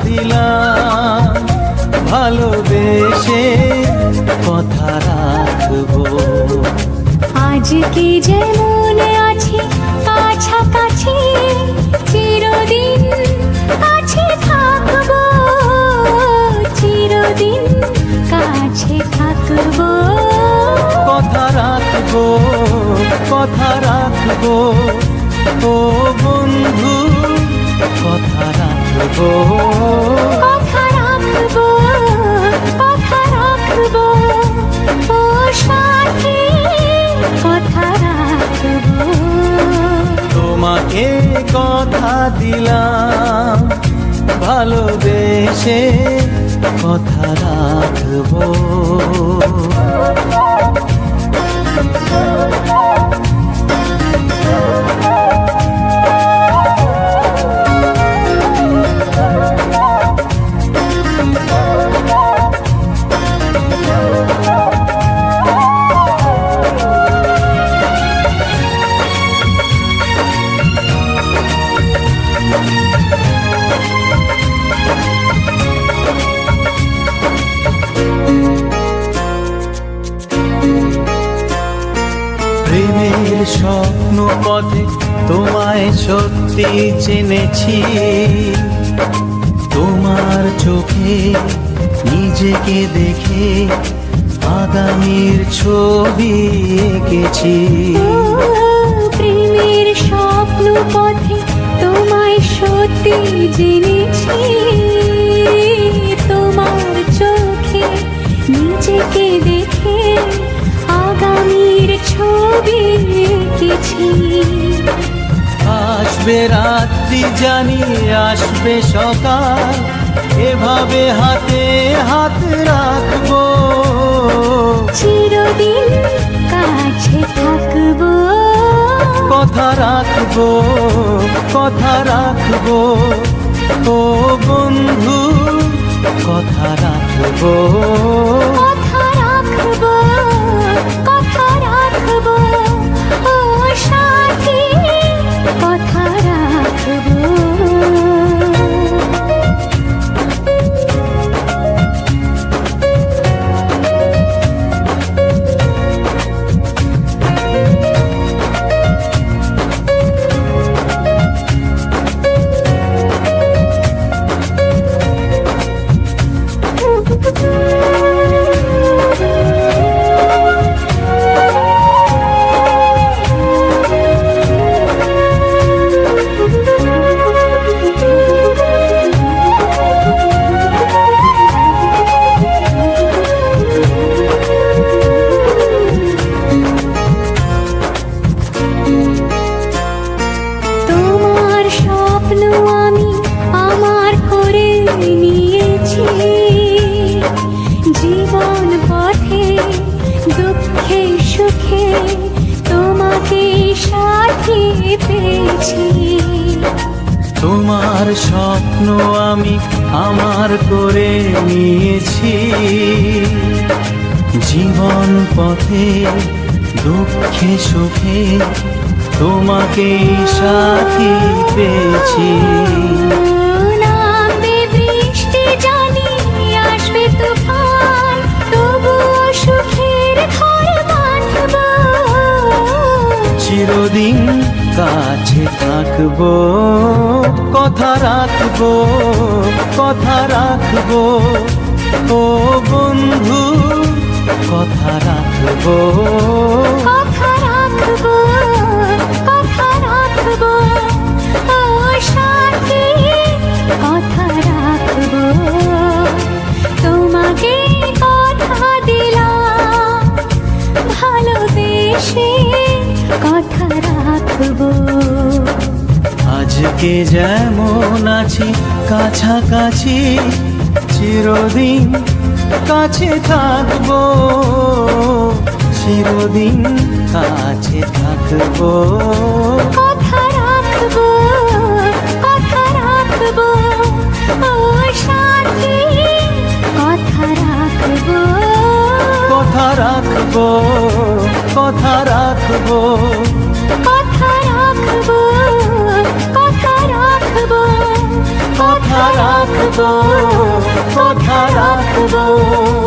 দিলাম, ভালোবেসে কথা রাখবো। আজকে যেমন আছি কাছাকাছি, চিরদিন কাছে থাকবো, চিরদিন কাছে থাকবো। কথা রাখবো, কথা রাখবো, ও বন্ধু কথা রাখবো। কথা রাখবো, কথা রাখবো, ও সাথী কথা রাখবো। তোমাকে কথা দিলাম, ভালোবেসে কথা রাখবো। প্রেমের স্বপ্ন পথে তোমায় সত্যি চিনেছি, তোমার চোখে নিজেকে দেখে আগামীর ছবি এঁকেছি। প্রেমের স্বপ্ন পথে তোমায় সত্যি জেনেছি, তোমার চোখে নিজেকে দেখে আগামীর ছবি এঁকেছি। আসবে রাত্রি জানি আসবে সকাল, এভাবে হাতে হাত রাখবো, চিরদিন কাছে থাকবো। কথা রাখবো, কথা রাখবো, ও বন্ধু কথা রাখবো। কথা রাখবো, কথা রাখবো, ও সাথী কথা রাখবো। জীবন পথে দুঃখে সুখে তোমাকে সাথী পেয়েছি। তোমার স্বপ্ন আমি আমার করে নিয়েছি, জীবন পথে দুঃখে সুখে তোমাকে সাথী পেয়েছি। চিরদিন কাছে থাকবো, কথা রাখবো, কথা রাখবো, ও বন্ধু কথা রাখবো। কথা রাখবো, কথা রাখবো, ও সাথী কথা রাখবো। তোমাকে কথা দিলাম, ভালোবেসে কথা রাখবো। আজকে যেমন আছি কাছাকাছি, চিরদিন কাছে থাকবো, চিরদিন কাছে থাকবো। কথা রাখবো, কথা রাখবো, ও সাথী কথা রাখবো। কথা রাখবো, কথা রাখবো, কথা রাখবো, কথা রাখবো, কথা রাখবো। রাখবো, কথা রাখবো।